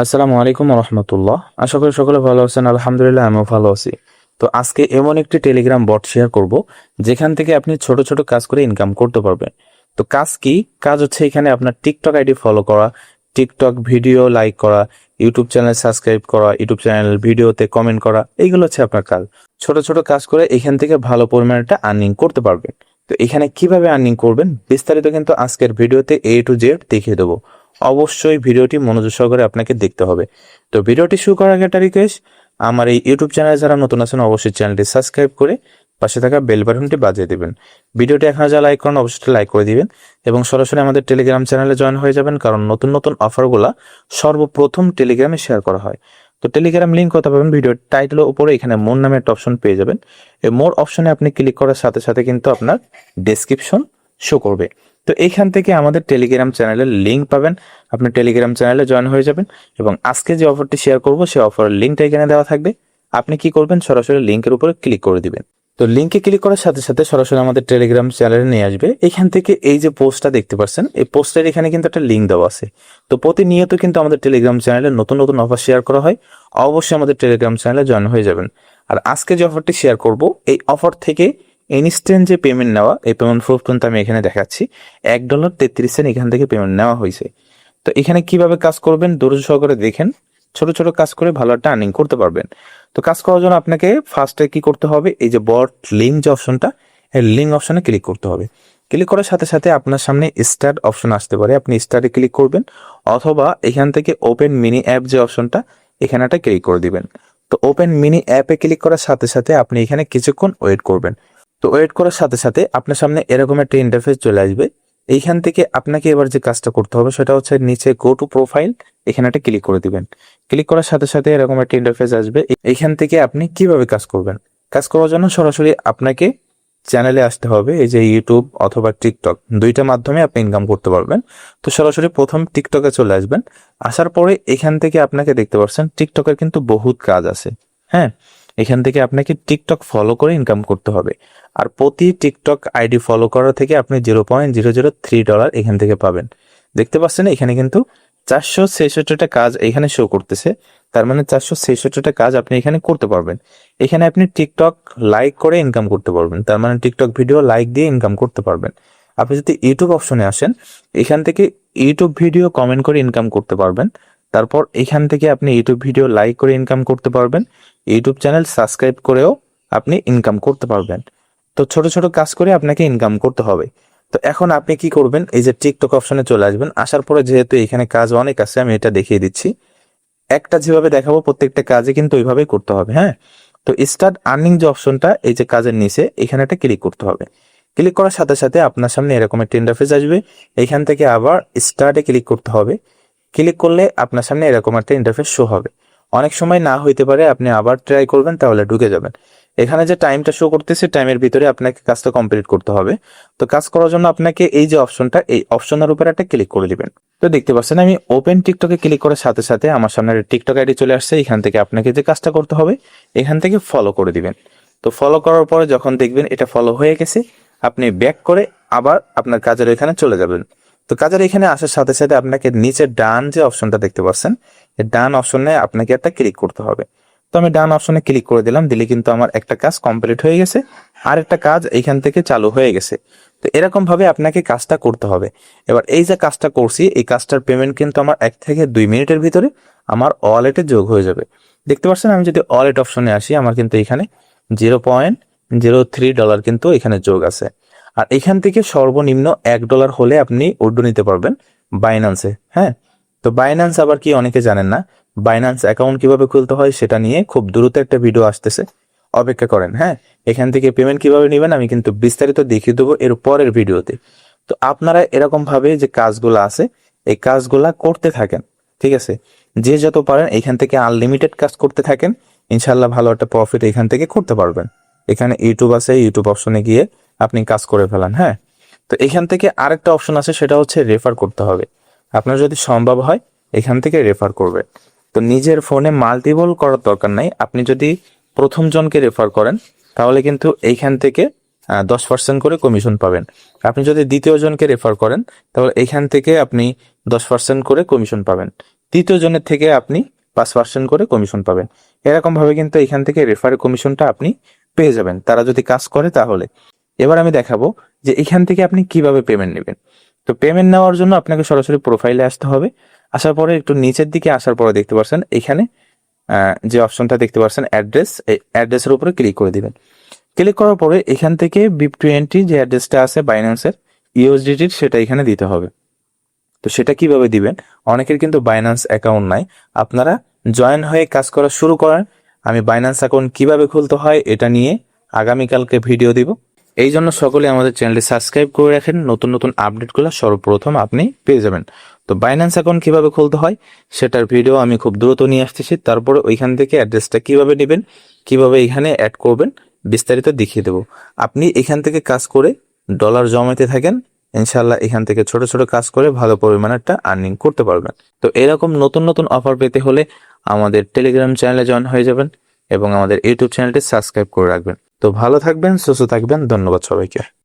আসসালামু আলাইকুম রহমতুল্লাহ। আশা করি সকলে ভালো আছেন। আলহামদুলিল্লাহ, আমিও ভালো আছি। তো আজকে এমন একটি টেলিগ্রাম বট শেয়ার করব যেখান থেকে আপনি ছোট ছোট কাজ করে ইনকাম করতে পারবেন। তো কাজ কি? কাজ হচ্ছে এখানে আপনার টিকটক আইডি ফলো করা, টিকটক ভিডিও লাইক করা, ইউটিউব চ্যানেল সাবস্ক্রাইব করা, ইউটিউব চ্যানেল ভিডিওতে কমেন্ট করা, এইগুলো হচ্ছে আপনার কাজ। ছোট ছোট কাজ করে এখান থেকে ভালো পরিমাণে একটা আর্নিং করতে পারবেন। তো এখানে কিভাবে আর্নিং করবেন বিস্তারিত কিন্তু আজকের ভিডিওতে A to Z দেখিয়ে দেবো। অবশ্যই ভিডিওটি মনোযোগ সহকারে আপনাকে দেখতে হবে। তো ভিডিওটি শুরু করার আগে একটা রিকোয়েস্ট, আমার এই ইউটিউব চ্যানেলে যারা নতুন আছেন অবশ্যই চ্যানেলটি সাবস্ক্রাইব করে পাশে থাকা বেল বাটনটি বাজিয়ে দিবেন। ভিডিওটি এখন যা লাইক করেন অবশ্যই লাইক করে দিবেন এবং সরাসরি আমাদের টেলিগ্রাম চ্যানেলে জয়েন হয়ে যাবেন, কারণ নতুন নতুন অফারগুলা সর্বপ্রথম টেলিগ্রামে শেয়ার করা হয়। তো টেলিগ্রাম লিঙ্ক কোথায় পাবেন? ভিডিওর টাইটেলের উপরে এখানে মোর নামে একটা অপশন পেয়ে যাবেন। এই মোর অপশনে আপনি ক্লিক করার সাথে সাথে কিন্তু আপনার ডেসক্রিপশন শো করবে। তো এইখান থেকে আমাদের টেলিগ্রাম চ্যানেলের লিঙ্ক পাবেন, আপনি টেলিগ্রাম চ্যানেলে জয়েন হয়ে যাবেন এবং আজকে যে অফারটি শেয়ার করব সেই অফারের লিঙ্কটা এখানে দেওয়া থাকবে। আপনি কি করবেন? সরাসরি লিঙ্কের উপরে ক্লিক করে দিবেন। তো লিঙ্কে ক্লিক করার সাথে সাথে সরাসরি আমাদের টেলিগ্রাম চ্যানেলে নিয়ে আসবে। এখান থেকে এই যে পোস্টটা দেখতে পাচ্ছেন, এই পোস্টের এখানে কিন্তু একটা লিঙ্ক দেওয়া আছে। তো প্রতিনিয়ত কিন্তু আমাদের টেলিগ্রাম চ্যানেলে নতুন নতুন অফার শেয়ার করা হয়। অবশ্যই আমাদের টেলিগ্রাম চ্যানেলে জয়েন হয়ে যাবেন। আর আজকে যে অফারটি শেয়ার করব, এই অফার থেকে ইনস্ট্যান্ট যে পেমেন্ট নেওয়া, এই পেমেন্ট প্রুফ কিন্তু আমি এখানে দেখাচ্ছি। $1.33 এখান থেকে পেমেন্ট নেওয়া হয়েছে। তো এখানে কিভাবে কাজ করবেন ধৈর্য সহকারে দেখেন। ছোট ছোট কাজ করে ভালো একটা আর্নিং করতে পারবেন। তো কাজ করার জন্য আপনাকে ফার্স্টে কি করতে হবে, এই যে বট লিঙ্ক যে অপশনটা, এই লিঙ্ক অপশনে ক্লিক করতে হবে। ক্লিক করার সাথে সাথে আপনার সামনে স্টার্ট অপশন আসতে পারে, আপনি স্টার্টে ক্লিক করবেন, অথবা এখান থেকে ওপেন মিনি অ্যাপ যে অপশনটা, এখানে একটা ক্লিক করে দিবেন। তো ওপেন মিনি অ্যাপে ক্লিক করার সাথে সাথে আপনি এখানে কিছুক্ষণ ওয়েট করবেন। তো ওয়েট করার সাথে সাথে আপনার সামনে এরকম একটা ইন্টারফেস চলে আসবে। এইখান থেকে আপনাকে এবার যে কাজটা করতে হবে সেটা হচ্ছে নিচে গো টু প্রোফাইল, এখানে একটা ক্লিক করে দিবেন। ক্লিক করার সাথে সাথে এরকম একটা ইন্টারফেস আসবে। এইখান থেকে আপনি কিভাবে কাজ করবেন, কাজ করার জন্য সরাসরি আপনাকে চ্যানেলে আসতে হবে। এই যে ইউটিউব অথবা টিকটক, দুইটা মাধ্যমে আপনি ইনকাম করতে পারবেন। তো সরাসরি প্রথম টিকটকে চলে আসবেন। আসার পরে এখান থেকে আপনাকে দেখতে পাচ্ছেন টিকটকের কিন্তু বহুত কাজ আছে। হ্যাঁ, এখান থেকে আপনাকে টিকটক ফলো করে ইনকাম করতে হবে। আর প্রতি টিকটক আইডি ফলো করা থেকে আপনি $0.003 এখান থেকে পাবেন। দেখতে পাচ্ছেন এখানে কিন্তু 466টা কাজ এখানে শো করতেছে। তার মানে 466টা কাজ আপনি এখানে করতে পারবেন। এখানে আপনি টিকটক লাইক করে ইনকাম করতে পারবেন, তার মানে টিকটক ভিডিও লাইক দিয়ে ইনকাম করতে পারবেন। আপনি যদি ইউটিউব অপশনে আসেন, এখান থেকে ইউটিউব ভিডিও কমেন্ট করে ইনকাম করতে পারবেন। তারপর এখান থেকে আপনি ইউটিউব ভিডিও লাইক করে ইনকাম করতে পারবেন। ইউটিউব চ্যানেল সাবস্ক্রাইব করেও আপনি ইনকাম করতে পারবেন। তো ছোট ছোট কাজ করে আপনাকে ইনকাম করতে হবে। তো এখন আপনি কি করবেন, এই যে টিকটক অপশনে চলে আসবেন। আসার পরে যেহেতু এখানে কাজ অনেক আছে, আমি এটা দেখিয়ে দিচ্ছি। একটা যেভাবে দেখাবো প্রত্যেকটা কাজে কিন্তু ওইভাবেই করতে হবে। হ্যাঁ, তো স্টার্ট আর্নিং যে অপশনটা, এই যে কাজের নিচে এখানে একটা ক্লিক করতে হবে। ক্লিক করার সাথে সাথে আপনার সামনে এরকম একটা ইন্টারফেস আসবে। এখান থেকে আবার স্টার্টে ক্লিক করতে হবে। ক্লিক করলে আপনার সামনে এরকম একটা ইন্টারফেস শো হবে। অনেক সময় না হইতে পারে, আপনি আবার ট্রাই করবেন, তাহলে ঢুকে যাবেন। এখানে যে টাইমটা শো করতেছে, টাইমের ভিতরে আপনাকে কাজটা কমপ্লিট করতে হবে। তো কাজ করার জন্য আপনাকে এই যে অপশনটা, এই অপশনের উপর একটা ক্লিক করে দিবেন। তো দেখতে পাচ্ছেন আমি ওপেন টিকটকে ক্লিক করার সাথে সাথে আমার সামনে টিকটক আইডি চলে আসছে। এখান থেকে আপনাকে যে কাজটা করতে হবে, এখান থেকে ফলো করে দিবেন। তো ফলো করার পরে যখন দেখবেন এটা ফলো হয়ে গেছে, আপনি ব্যাক করে আবার আপনার কাজের এখানে চলে যাবেন। তো কাজের এখানে আসার সাথে সাথে আপনাকে নিচে ডান যে অপশনটা দেখতে পাচ্ছেন, এই ডান অপশনে আপনাকে একটা ক্লিক করতে হবে। তো আমি ডান অপশনে ক্লিক করে দিলাম, দিলে কিন্তু আমার একটা কাজ কমপ্লিট হয়ে গেছে, আর একটা কাজ এইখান থেকে চালু হয়ে গেছে। তো এরকম ভাবে আপনাকে কাজটা করতে হবে। এবার এই যে কাজটা করছি, এই কাজটার পেমেন্ট কিন্তু আমার 1 থেকে 2 মিনিটের ভিতরে আমার ওয়ালেটে যোগ হয়ে যাবে। দেখতে পাচ্ছেন আমি যদি ওয়ালেট অপশনে আসি, আমার কিন্তু এখানে $0.03 কিন্তু এখানে যোগ আছে। আর এখান থেকে সর্বনিম্ন $1 হলে আপনি উইথড্র নিতে পারবেন বাইন্যান্সে। হ্যাঁ, তো বাইন্যান্স আবার কি অনেকে জানেন না, বাইন্যান্স অ্যাকাউন্ট কিভাবে খুলতে হয় সেটা নিয়ে খুব দ্রুত একটা ভিডিও আসতেছে, অপেক্ষা করেন। হ্যাঁ, এখান থেকে পেমেন্ট কিভাবে নেবেন আমি কিন্তু বিস্তারিত দেখিয়ে দেবো এর পরের ভিডিওতে। তো আপনারা এরকম ভাবে যে কাজগুলো আছে, এই কাজগুলা করতে থাকেন। ঠিক আছে, যে যত পারেন এখান থেকে আনলিমিটেড কাজ করতে থাকেন। ইনশাল্লাহ ভালো একটা প্রফিট এখান থেকে করতে পারবেন। এখানে ইউটিউব আছে, ইউটিউব অপশনে গিয়ে আপনি কাজ করে ফেলান। হ্যাঁ, তো এখান থেকে আরেকটা অপশন আছে, সেটা হচ্ছে রেফার করতে হবে। আপনার যদি সম্ভব হয় এখান থেকে রেফার করবে। তো নিজের ফোনে মাল্টিপল করার দরকার নাই। আপনি যদি প্রথম জনকে রেফার করেন তাহলে কিন্তু এইখান থেকে 10% করে কমিশন পাবেন। আপনি যদি দ্বিতীয় জনকে রেফার করেন তাহলে এইখান থেকে আপনি 10% করে কমিশন পাবেন। তৃতীয় জনের থেকে আপনি 5% করে কমিশন পাবেন। এরকম ভাবে কিন্তু এখান থেকে রেফারেল কমিশনটা আপনি পেয়ে যাবেন, তারা যদি কাজ করে তাহলে। এবার আমি দেখাবো যে এখান থেকে আপনি কিভাবে পেমেন্ট নেবেন। তো পেমেন্ট নেওয়ার জন্য আপনাকে সরাসরি প্রোফাইলে আসতে হবে। আসার পরে একটু নিচের দিকে আসার পরে দেখতে পাচ্ছেন এখানে যে অপশনটা দেখতে পাচ্ছেন অ্যাড্রেস, এই অ্যাড্রেসের উপরে ক্লিক করে দিবেন। ক্লিক করার পরে এখান থেকে BIP20 যে অ্যাড্রেসটা আছে বাইন্যান্সের ইউএসডিটির, সেটা এখানে দিতে হবে। তো সেটা কিভাবে দিবেন, অনেকের কিন্তু বাইন্যান্স অ্যাকাউন্ট নাই, আপনারা জয়েন হয়ে কাজ করা শুরু করেন। আমি বাইন্যান্স অ্যাকাউন্ট কিভাবে খুলতে হয় এটা নিয়ে আগামীকালকে ভিডিও দিব। এই জন্য সকলে আমাদের চ্যানেলটি সাবস্ক্রাইব করে রাখেন, নতুন নতুন আপডেটগুলো সর্বপ্রথম আপনি পেয়ে যাবেন। তো বাইন্যান্স অ্যাকাউন্ট কিভাবে খুলতে হয় সেটার ভিডিও আমি খুব দ্রুত নিয়ে আসতেছি। তারপরে ওইখান থেকে অ্যাড্রেসটা কিভাবে নেবেন, কিভাবে এখানে অ্যাড করবেন বিস্তারিত দেখিয়ে দেবো। আপনি এখান থেকে কাজ করে ডলার জমাতে থাকেন, ইনশাল্লাহ এখান থেকে ছোট ছোট কাজ করে ভালো পরিমাণে একটা আর্নিং করতে পারবেন। তো এরকম নতুন নতুন অফার পেতে হলে আমাদের টেলিগ্রাম চ্যানেলে জয়েন হয়ে যাবেন এবং আমাদের ইউটিউব চ্যানেলটি সাবস্ক্রাইব করে রাখবেন। তো ভালো থাকবেন, সুস্থ থাকবেন, ধন্যবাদ সবাইকে।